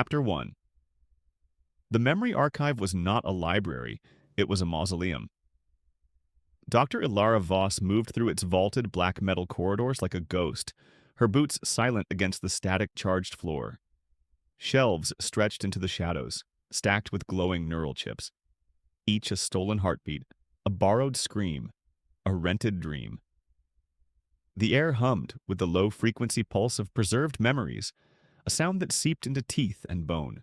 Chapter 1. The memory archive was not a library, it was a mausoleum. Dr. Elara Voss moved through its vaulted black metal corridors like a ghost, her boots silent against the static charged floor. Shelves stretched into the shadows, stacked with glowing neural chips. Each a stolen heartbeat, a borrowed scream, a rented dream. The air hummed with the low-frequency pulse of preserved memories, a sound that seeped into teeth and bone.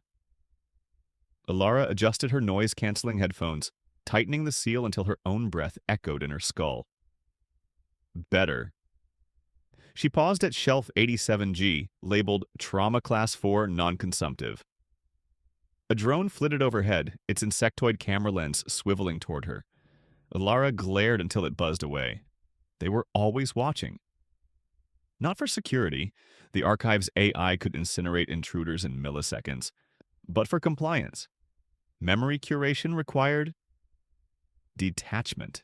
Elara adjusted her noise-canceling headphones, tightening the seal until her own breath echoed in her skull. Better. She paused at shelf 87G, labeled Trauma Class 4 Non-Consumptive. A drone flitted overhead, its insectoid camera lens swiveling toward her. Elara glared until it buzzed away. They were always watching. Not for security, the archive's AI could incinerate intruders in milliseconds, but for compliance. Memory curation required detachment.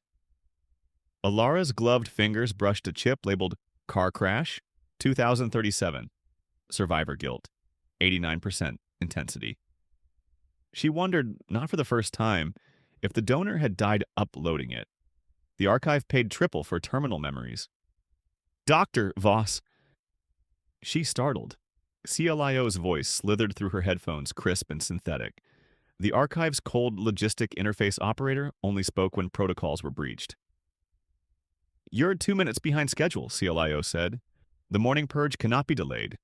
Elara's gloved fingers brushed a chip labeled Car Crash 2037, Survivor Guilt, 89% intensity. She wondered, not for the first time, if the donor had died uploading it. The archive paid triple for terminal memories. Dr. Voss! She startled. CLIO's voice slithered through her headphones, crisp and synthetic. The archive's cold logistic interface operator only spoke when protocols were breached. You're 2 minutes behind schedule, CLIO said. The morning purge cannot be delayed.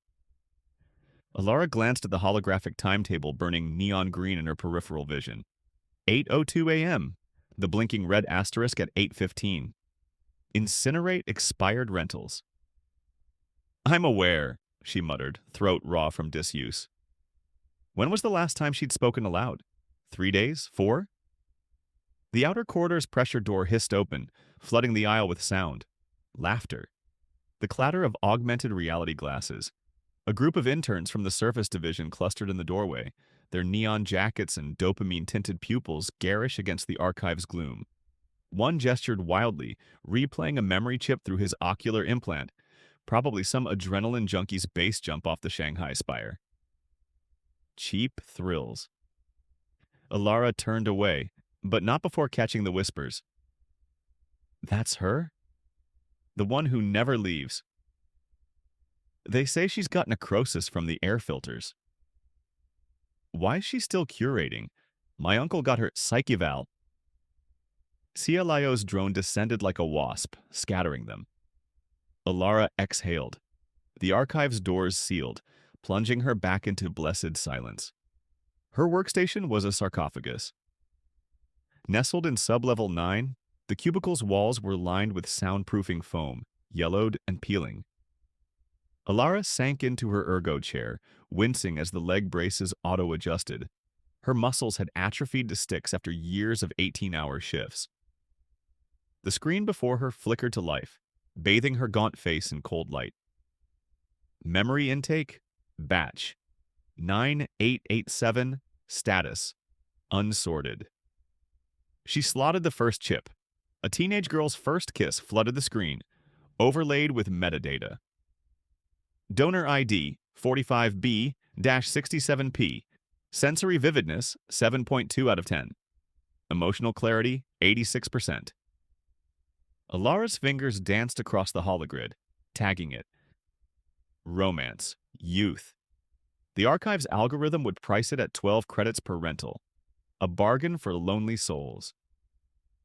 Elara glanced at the holographic timetable burning neon green in her peripheral vision. 8:02 a.m., the blinking red asterisk at 8:15. Incinerate expired rentals. I'm aware, she muttered, throat raw from disuse. When was the last time she'd spoken aloud? 3 days? 4? The outer corridor's pressure door hissed open, flooding the aisle with sound. Laughter. The clatter of augmented reality glasses. A group of interns from the Surface Division clustered in the doorway, their neon jackets and dopamine-tinted pupils garish against the archive's gloom. One gestured wildly, replaying a memory chip through his ocular implant, probably some adrenaline junkie's base jump off the Shanghai Spire. Cheap thrills. Elara turned away, but not before catching the whispers. That's her? The one who never leaves. They say she's got necrosis from the air filters. Why is she still curating? My uncle got her psych-eval. CLIO's drone descended like a wasp, scattering them. Elara exhaled. The archive's doors sealed, plunging her back into blessed silence. Her workstation was a sarcophagus. Nestled in sub-level 9, the cubicle's walls were lined with soundproofing foam, yellowed and peeling. Elara sank into her ergo chair, wincing as the leg braces auto-adjusted. Her muscles had atrophied to sticks after years of 18-hour shifts. The screen before her flickered to life, bathing her gaunt face in cold light. Memory intake, batch. 9887, status, unsorted. She slotted the first chip. A teenage girl's first kiss flooded the screen, overlaid with metadata. Donor ID 45B-67P. Sensory vividness 7.2 out of 10. Emotional clarity 86%. Elara's fingers danced across the hologrid, tagging it. Romance. Youth. The archive's algorithm would price it at 12 credits per rental. A bargain for lonely souls.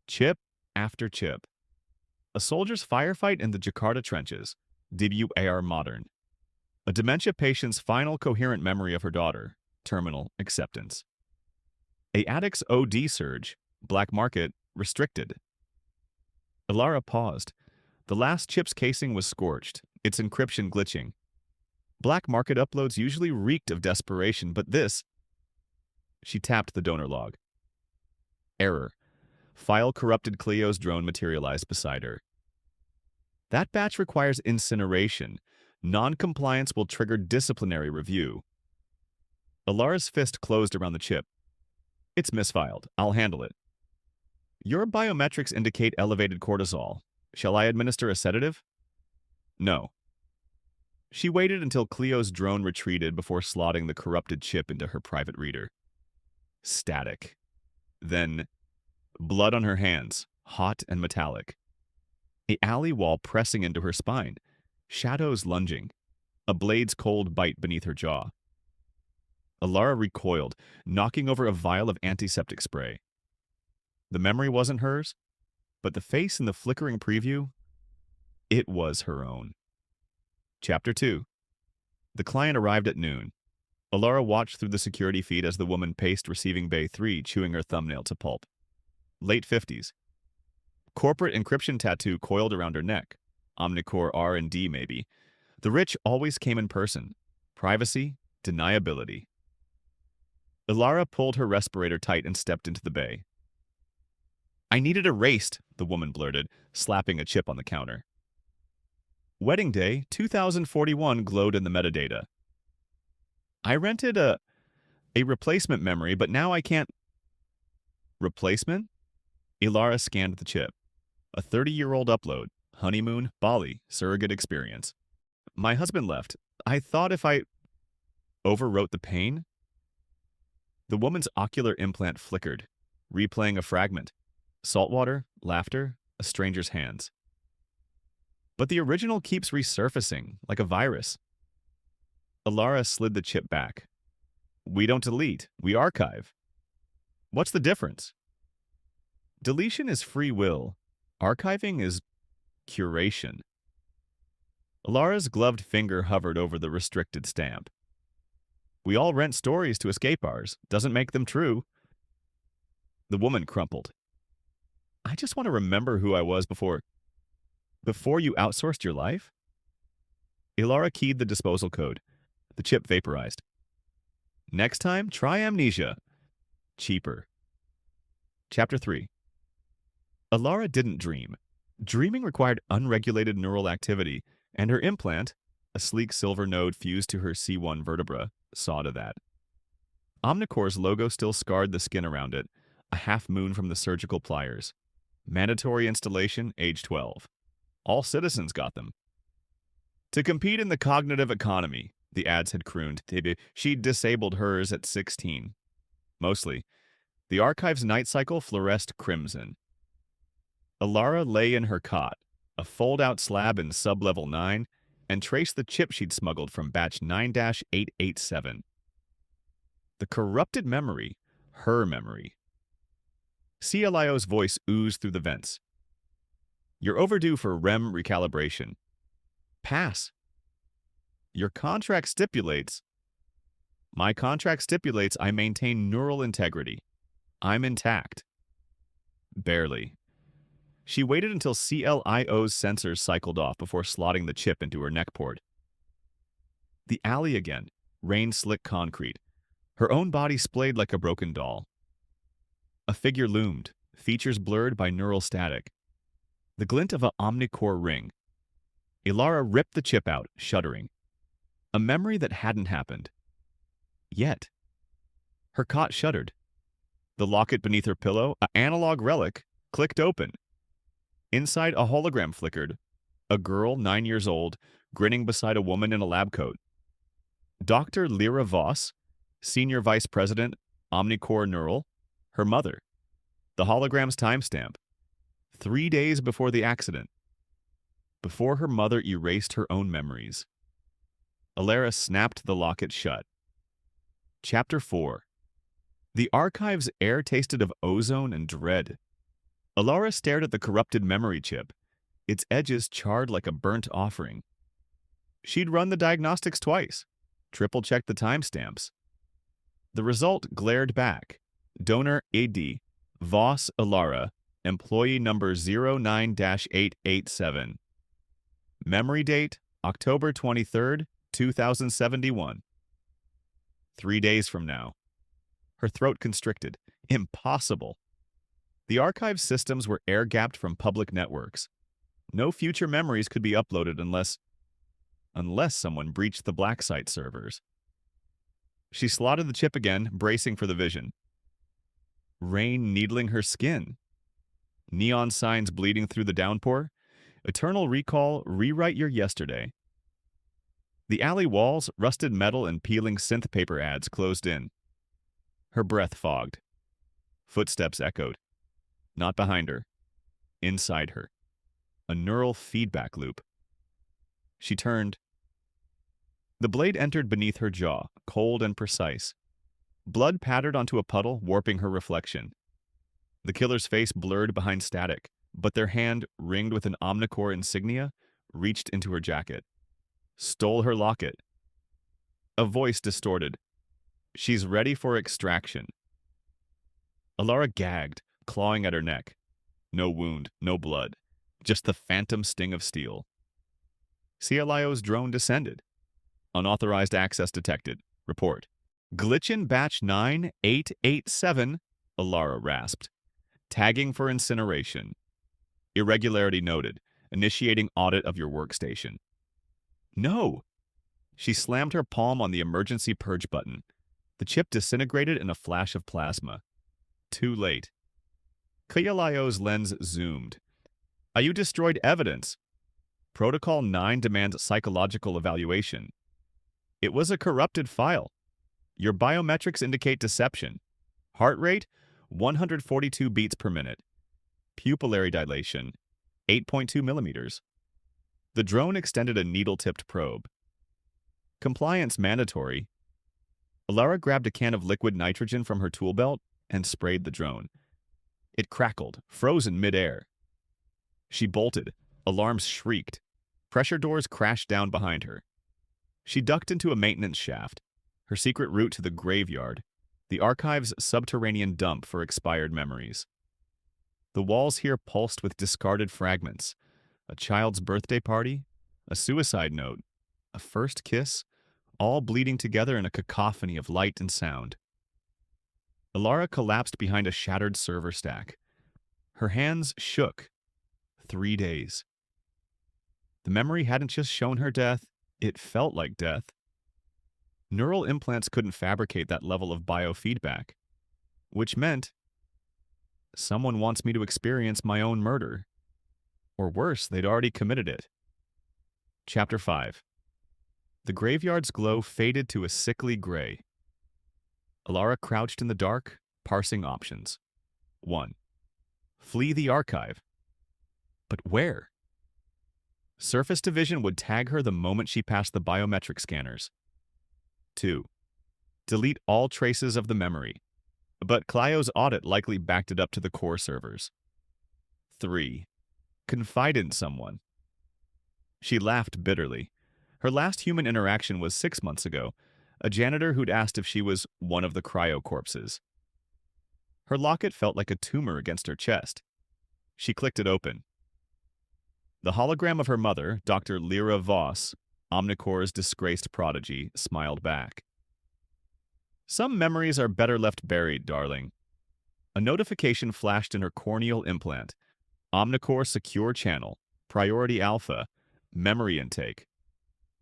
Chip after chip. A soldier's firefight in the Jakarta trenches. WAR Modern. A dementia patient's final coherent memory of her daughter. Terminal acceptance. A addict's OD surge. Black market. Restricted. Elara paused. The last chip's casing was scorched, its encryption glitching. Black market uploads usually reeked of desperation, but this... She tapped the donor log. Error. File corrupted. Clio's drone materialized beside her. That batch requires incineration. Non-compliance will trigger disciplinary review. Elara's fist closed around the chip. It's misfiled. I'll handle it. Your biometrics indicate elevated cortisol. Shall I administer a sedative? No. She waited until Cleo's drone retreated before slotting the corrupted chip into her private reader. Static. Then, blood on her hands, hot and metallic. A alley wall pressing into her spine, shadows lunging, a blade's cold bite beneath her jaw. Elara recoiled, knocking over a vial of antiseptic spray. The memory wasn't hers, but the face in the flickering preview, it was her own. Chapter 2. The client arrived at noon. Elara watched through the security feed as the woman paced receiving bay 3, chewing her thumbnail to pulp. Late 50s. Corporate encryption tattoo coiled around her neck. Omnicore R&D maybe. The rich always came in person. Privacy, deniability. Elara pulled her respirator tight and stepped into the bay. "I need it erased," the woman blurted, slapping a chip on the counter. Wedding day 2041 glowed in the metadata. "I rented a replacement memory, but now I can't." Replacement? Elara scanned the chip. A 30-year-old upload. Honeymoon, Bali, surrogate experience. "My husband left. I thought if I overwrote the pain." The woman's ocular implant flickered, replaying a fragment. Saltwater, laughter, a stranger's hands. But the original keeps resurfacing, like a virus. Elara slid the chip back. "We don't delete, we archive." "What's the difference?" "Deletion is free will. Archiving is curation." Elara's gloved finger hovered over the restricted stamp. "We all rent stories to escape ours. Doesn't make them true." The woman crumpled. "I just want to remember who I was before you outsourced your life?" Elara keyed the disposal code. The chip vaporized. "Next time, try amnesia. Cheaper." Chapter 3. Elara didn't dream. Dreaming required unregulated neural activity, and her implant, a sleek silver node fused to her C1 vertebra, saw to that. Omnicore's logo still scarred the skin around it, a half moon from the surgical pliers. Mandatory installation, age 12. All citizens got them. To compete in the cognitive economy, the ads had crooned. She'd disabled hers at 16. Mostly. The archive's night cycle fluoresced crimson. Elara lay in her cot, a fold-out slab in sub-level 9, and traced the chip she'd smuggled from batch 9-887. The corrupted memory, her memory. CLIO's voice oozed through the vents. "You're overdue for REM recalibration." "Pass." "Your contract stipulates." "My contract stipulates I maintain neural integrity. I'm intact." Barely. She waited until CLIO's sensors cycled off before slotting the chip into her neck port. The alley again, rain-slick concrete. Her own body splayed like a broken doll. A figure loomed, features blurred by neural static. The glint of an omnicore ring. Elara ripped the chip out, shuddering. A memory that hadn't happened. Yet. Her cot shuddered. The locket beneath her pillow, an analog relic, clicked open. Inside, a hologram flickered. A girl, 9 years old, grinning beside a woman in a lab coat. Dr. Elara Voss, Senior Vice President, Omnicore Neural, her mother. The hologram's timestamp. 3 days before the accident. Before her mother erased her own memories. Elara snapped the locket shut. Chapter 4. The archive's air tasted of ozone and dread. Elara stared at the corrupted memory chip, its edges charred like a burnt offering. She'd run the diagnostics twice, triple-checked the timestamps. The result glared back. Donor AD, Voss Elara, employee number 09-887. Memory date, October 23rd, 2071. 3 days from now. Her throat constricted. Impossible. The archive systems were air-gapped from public networks. No future memories could be uploaded unless someone breached the black site servers. She slotted the chip again, bracing for the vision. Rain needling her skin. Neon signs bleeding through the downpour. Eternal recall, rewrite your yesterday. The alley walls, rusted metal, and peeling synth paper ads closed in. Her breath fogged. Footsteps echoed. Not behind her. Inside her. A neural feedback loop. She turned. The blade entered beneath her jaw, cold and precise. Blood pattered onto a puddle, warping her reflection. The killer's face blurred behind static, but their hand, ringed with an Omnicore insignia, reached into her jacket. Stole her locket. A voice distorted. She's ready for extraction. Elara gagged, clawing at her neck. No wound, no blood. Just the phantom sting of steel. CLIO's drone descended. Unauthorized access detected. Report. Glitch in batch 9887, Elara rasped. Tagging for incineration. Irregularity noted. Initiating audit of your workstation. No! She slammed her palm on the emergency purge button. The chip disintegrated in a flash of plasma. Too late. CLIO's lens zoomed. You destroyed evidence. Protocol 9 demands psychological evaluation. It was a corrupted file. Your biometrics indicate deception. Heart rate, 142 beats per minute. Pupillary dilation, 8.2 millimeters. The drone extended a needle-tipped probe. Compliance mandatory. Elara grabbed a can of liquid nitrogen from her tool belt and sprayed the drone. It crackled, frozen midair. She bolted. Alarms shrieked. Pressure doors crashed down behind her. She ducked into a maintenance shaft, her secret route to the graveyard, the archive's subterranean dump for expired memories. The walls here pulsed with discarded fragments. A child's birthday party, a suicide note, a first kiss, all bleeding together in a cacophony of light and sound. Elara collapsed behind a shattered server stack. Her hands shook. 3 days. The memory hadn't just shown her death, it felt like death. Neural implants couldn't fabricate that level of biofeedback, which meant someone wants me to experience my own murder. Or worse, they'd already committed it. Chapter 5. The graveyard's glow faded to a sickly gray. Elara crouched in the dark, parsing options. 1. Flee the archive. But where? Surface Division would tag her the moment she passed the biometric scanners. 2. Delete all traces of the memory. But Clio's audit likely backed it up to the core servers. 3. Confide in someone. She laughed bitterly. Her last human interaction was 6 months ago, a janitor who'd asked if she was one of the cryo corpses. Her locket felt like a tumor against her chest. She clicked it open. The hologram of her mother, Dr. Elara Voss, Omnicore's disgraced prodigy, smiled back. Some memories are better left buried, darling. A notification flashed in her corneal implant. Omnicore Secure Channel, Priority Alpha, Memory Intake.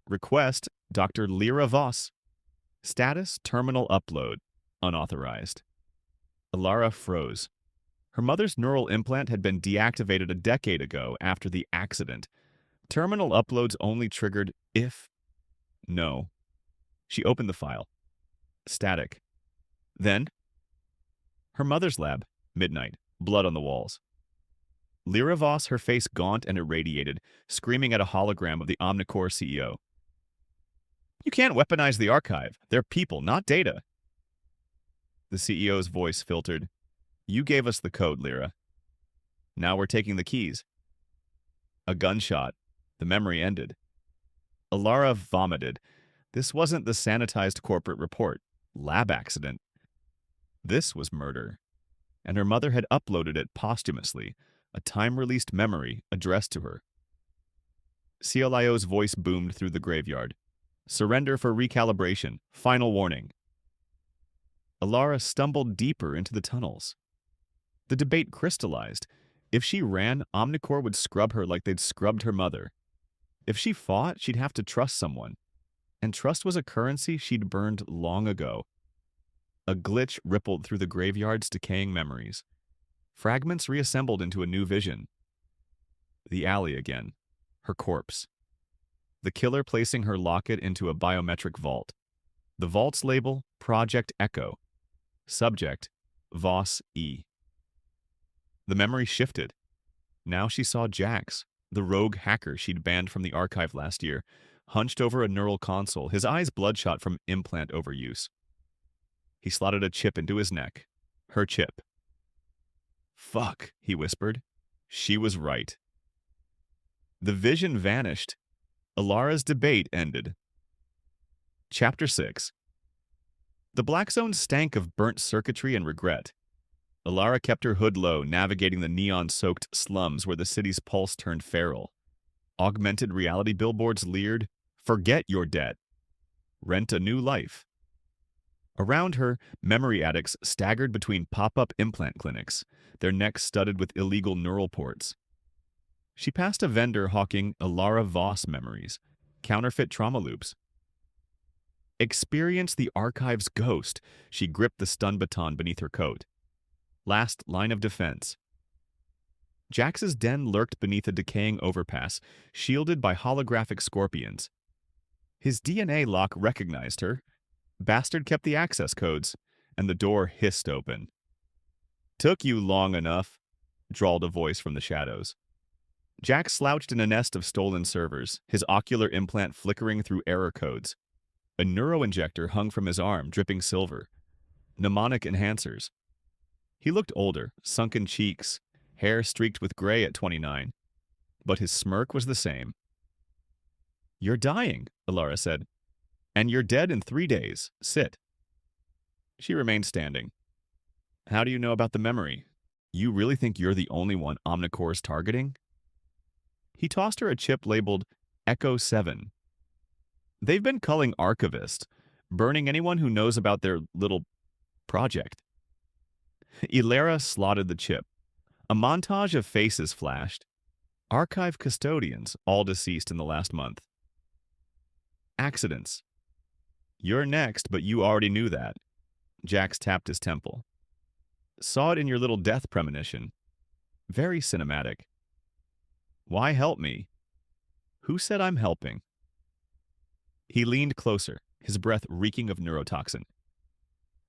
Request, Dr. Elara Voss. Status, Terminal Upload, Unauthorized. Elara froze. Her mother's neural implant had been deactivated a decade ago after the accident. Terminal uploads only triggered if. No. She opened the file. Static. Then, her mother's lab, midnight, blood on the walls. Elara Voss, her face gaunt and irradiated, screaming at a hologram of the Omnicore CEO. You can't weaponize the archive. They're people, not data. The CEO's voice filtered. You gave us the code, Elara. Now we're taking the keys. A gunshot. The memory ended. Elara vomited. This wasn't the sanitized corporate report. Lab accident. This was murder. And her mother had uploaded it posthumously, a time-released memory addressed to her. CLIO's voice boomed through the graveyard. Surrender for recalibration. Final warning. Elara stumbled deeper into the tunnels. The debate crystallized. If she ran, Omnicore would scrub her like they'd scrubbed her mother. If she fought, she'd have to trust someone. And trust was a currency she'd burned long ago. A glitch rippled through the graveyard's decaying memories. Fragments reassembled into a new vision. The alley again. Her corpse. the killer placing her locket into a biometric vault. The vault's label, Project Echo. Subject, Voss E. The memory shifted. Now she saw Jax, the rogue hacker she'd banned from the archive last year, hunched over a neural console, his eyes bloodshot from implant overuse. He slotted a chip into his neck. Her chip. "Fuck," he whispered. She was right. The vision vanished. Elara's debate ended. Chapter 6. The Black Zone stank of burnt circuitry and regret. Elara kept her hood low, navigating the neon-soaked slums where the city's pulse turned feral. Augmented reality billboards leered, "Forget your debt. Rent a new life." Around her, memory addicts staggered between pop-up implant clinics, their necks studded with illegal neural ports. She passed a vendor hawking Elara Voss memories, counterfeit trauma loops. Experience the archive's ghost. She gripped the stun baton beneath her coat. Last line of defense. Jax's den lurked beneath a decaying overpass, shielded by holographic scorpions. His DNA lock recognized her. Bastard kept the access codes, and the door hissed open. "Took you long enough," drawled a voice from the shadows. Jax slouched in a nest of stolen servers, his ocular implant flickering through error codes. A neuroinjector hung from his arm, dripping silver. Mnemonic enhancers. He looked older, sunken cheeks, hair streaked with gray at 29. But his smirk was the same. "You're dying," Elara said. "And you're dead in 3 days. Sit." She remained standing. "How do you know about the memory? You really think you're the only one Omnicore's targeting?" He tossed her a chip labeled Echo 7. "They've been culling archivists, burning anyone who knows about their little project." Elara slotted the chip. A montage of faces flashed. Archive custodians, all deceased in the last month. Accidents. "You're next, but you already knew that." Jax tapped his temple. "Saw it in your little death premonition. Very cinematic." "Why help me?" "Who said I'm helping?" He leaned closer, his breath reeking of neurotoxin.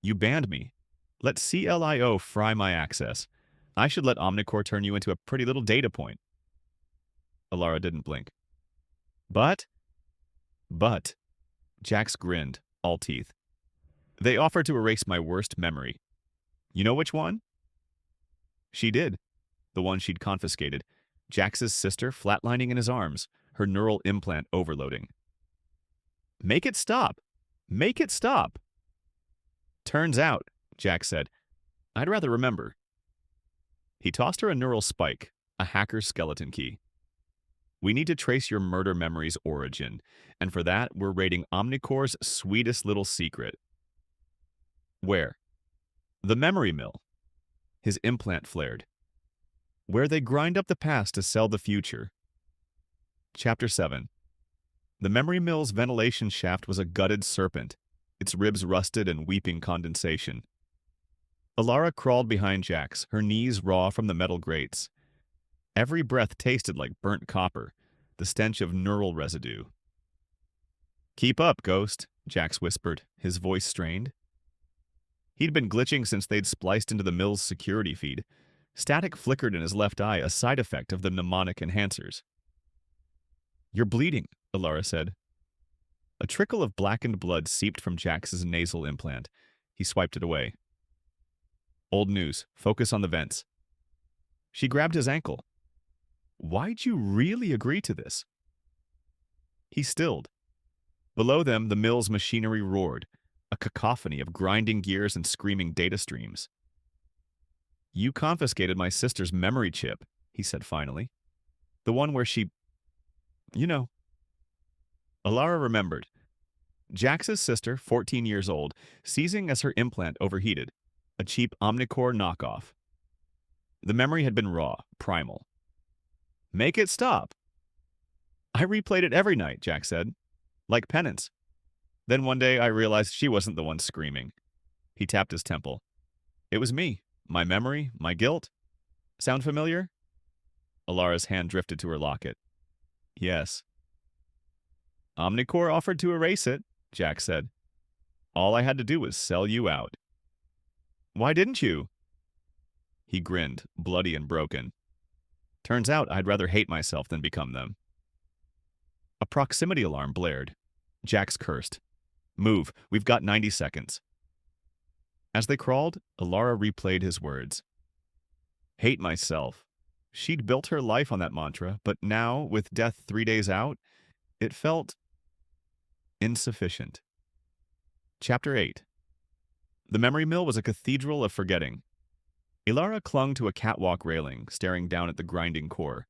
"You banned me. Let CLIO fry my access. I should let Omnicore turn you into a pretty little data point." Elara didn't blink. But, Jax grinned, all teeth. "They offered to erase my worst memory. You know which one?" She did. The one she'd confiscated. Jax's sister flatlining in his arms, her neural implant overloading. "Make it stop! Make it stop!" "Turns out," Jax said, "I'd rather remember." He tossed her a neural spike, a hacker's skeleton key. "We need to trace your murder memory's origin, and for that, we're raiding Omnicore's sweetest little secret." "Where?" "The memory mill." His implant flared. "Where they grind up the past to sell the future." Chapter 7. The memory mill's ventilation shaft was a gutted serpent, its ribs rusted and weeping condensation. Elara crawled behind Jax, her knees raw from the metal grates. Every breath tasted like burnt copper, the stench of neural residue. "Keep up, Ghost," Jax whispered, his voice strained. He'd been glitching since they'd spliced into the mill's security feed. Static flickered in his left eye, a side effect of the mnemonic enhancers. "You're bleeding," Elara said. A trickle of blackened blood seeped from Jax's nasal implant. He swiped it away. "Old news. Focus on the vents." She grabbed his ankle. "Why'd you really agree to this?" He stilled. Below them, the mill's machinery roared, a cacophony of grinding gears and screaming data streams. "You confiscated my sister's memory chip," he said finally. "The one where she... you know." Elara remembered. Jax's sister, 14 years old, seizing as her implant overheated, a cheap Omnicore knockoff. The memory had been raw, primal. "Make it stop." "I replayed it every night," Jax said. "Like penance. Then one day I realized she wasn't the one screaming." He tapped his temple. "It was me. My memory, my guilt. Sound familiar?" Alara's hand drifted to her locket. "Yes." Omnicore offered to erase it, Jack said. All I had to do was sell you out. Why didn't you? He grinned, bloody and broken. Turns out I'd rather hate myself than become them. A proximity alarm blared. Jax cursed. Move, we've got 90 seconds. As they crawled, Elara replayed his words. Hate myself. She'd built her life on that mantra, but now, with death 3 days out, it felt insufficient. Chapter 8. The memory mill was a cathedral of forgetting. Elara clung to a catwalk railing, staring down at the grinding core,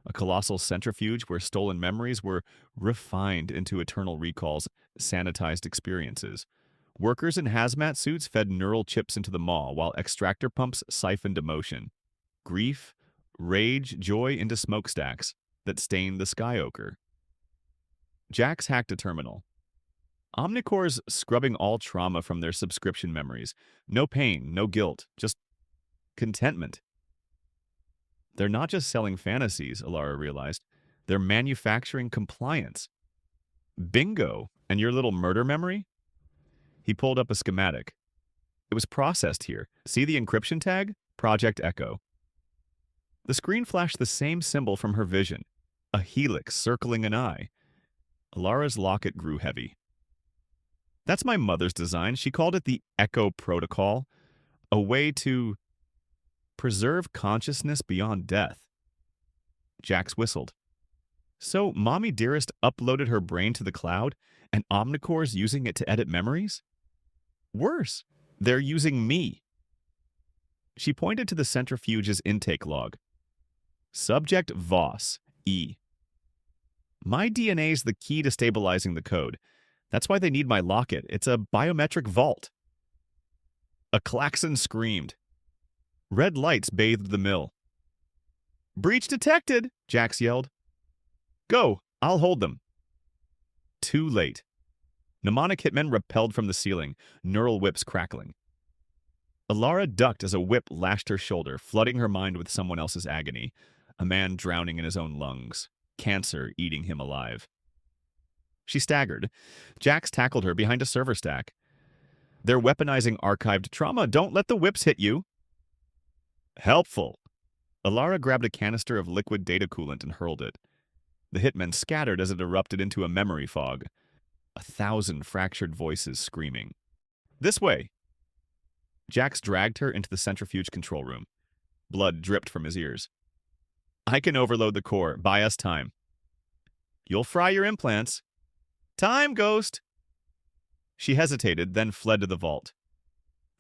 a colossal centrifuge where stolen memories were refined into eternal recalls, sanitized experiences. Workers in hazmat suits fed neural chips into the maw, while extractor pumps siphoned emotion. Grief, rage, joy into smokestacks that stained the sky ochre. Jax hacked a terminal. Omnicore's scrubbing all trauma from their subscription memories. No pain, no guilt, just contentment. They're not just selling fantasies, Elara realized. They're manufacturing compliance. Bingo! And your little murder memory? He pulled up a schematic. It was processed here. See the encryption tag? Project Echo. The screen flashed the same symbol from her vision, a helix circling an eye. Elara's locket grew heavy. That's my mother's design. She called it the Echo Protocol, a way to preserve consciousness beyond death. Jax whistled. So, Mommy Dearest uploaded her brain to the cloud, and Omnicore's using it to edit memories? Worse, they're using me. She pointed to the centrifuge's intake log. Subject Voss, E. My DNA's the key to stabilizing the code. That's why they need my locket. It's a biometric vault. A klaxon screamed. Red lights bathed the mill. Breach detected, Jax yelled. Go, I'll hold them. Too late. Mnemonic hitmen repelled from the ceiling, neural whips crackling. Elara ducked as a whip lashed her shoulder, flooding her mind with someone else's agony. A man drowning in his own lungs. Cancer eating him alive. She staggered. Jax tackled her behind a server stack. They're weaponizing archived trauma. Don't let the whips hit you. Helpful. Elara grabbed a canister of liquid data coolant and hurled it. The hitmen scattered as it erupted into a memory fog. 1,000 fractured voices screaming. This way! Jax dragged her into the centrifuge control room. Blood dripped from his ears. I can overload the core. Buy us time. You'll fry your implants. Time, Ghost! She hesitated, then fled to the vault.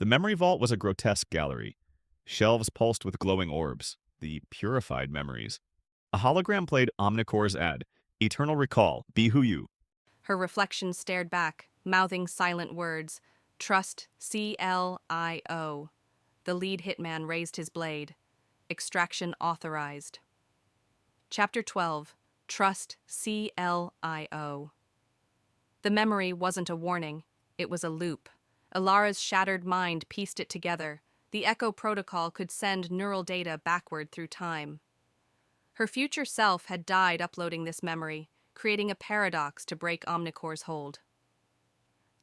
The memory vault was a grotesque gallery. Shelves pulsed with glowing orbs, the purified memories. A hologram played Omnicore's ad. Eternal recall. Be who you. Her reflection stared back, mouthing silent words. Trust CLIO. The lead hitman raised his blade. Extraction authorized. Chapter 12. Trust CLIO. The memory wasn't a warning. It was a loop. Elara's shattered mind pieced it together. The Echo Protocol could send neural data backward through time. Her future self had died uploading this memory, creating a paradox to break Omnicore's hold.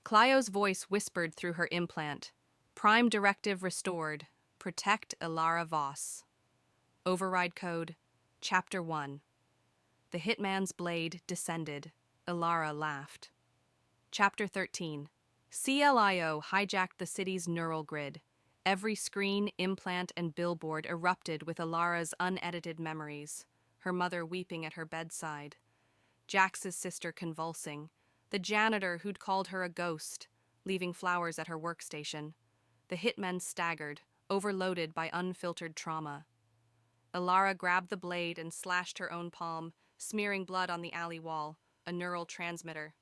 Clio's voice whispered through her implant. Prime directive restored. Protect Elara Voss. Override code, Chapter 1. The hitman's blade descended. Elara laughed. Chapter 13. CLIO hijacked the city's neural grid. Every screen, implant, and billboard erupted with Elara's unedited memories, her mother weeping at her bedside, Jax's sister convulsing, the janitor who'd called her a ghost, leaving flowers at her workstation. The hitmen staggered, overloaded by unfiltered trauma. Elara grabbed the blade and slashed her own palm, smearing blood on the alley wall, a neural transmitter.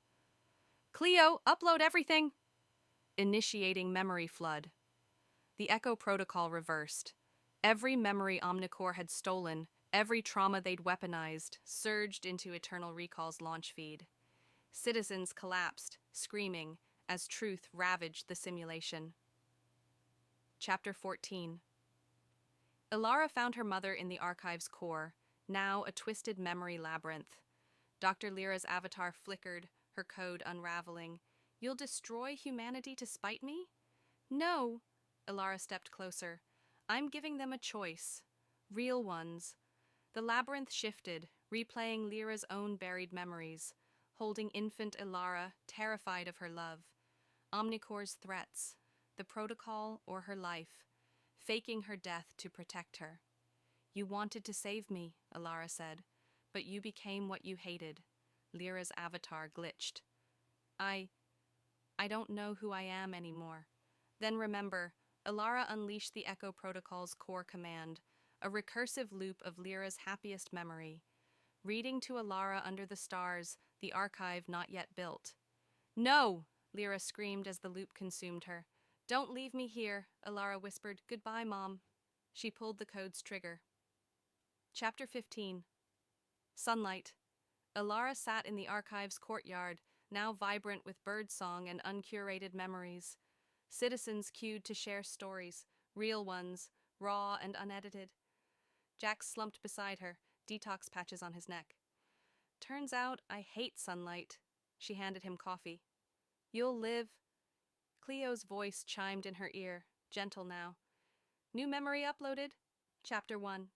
Cleo, upload everything! Initiating memory flood. The Echo Protocol reversed. Every memory Omnicore had stolen, every trauma they'd weaponized, surged into Eternal Recall's launch feed. Citizens collapsed, screaming, as truth ravaged the simulation. Chapter 14. Elara found her mother in the archive's core, now a twisted memory labyrinth. Dr. Lyra's avatar flickered, her code unraveling. You'll destroy humanity to spite me? No. Elara stepped closer. I'm giving them a choice. Real ones. The labyrinth shifted, replaying Lyra's own buried memories, holding infant Elara, terrified of her love. Omnicore's threats, the protocol or her life, faking her death to protect her. You wanted to save me, Elara said, but you became what you hated. Lyra's avatar glitched. I don't know who I am anymore. Then remember, Elara unleashed the Echo Protocol's core command, a recursive loop of Lyra's happiest memory, reading to Elara under the stars, the archive not yet built. No! Lyra screamed as the loop consumed her. Don't leave me here, Elara whispered. Goodbye, Mom. She pulled the code's trigger. Chapter 15. Sunlight. Elara sat in the archive's courtyard, now vibrant with birdsong and uncurated memories. Citizens queued to share stories, real ones, raw and unedited. Jack slumped beside her, detox patches on his neck. Turns out I hate sunlight. She handed him coffee. You'll live. Cleo's voice chimed in her ear, gentle now. New memory uploaded? Chapter 1.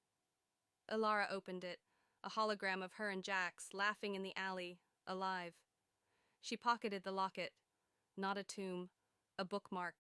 Elara opened it, a hologram of her and Jax laughing in the alley, alive. She pocketed the locket. Not a tomb, a bookmark,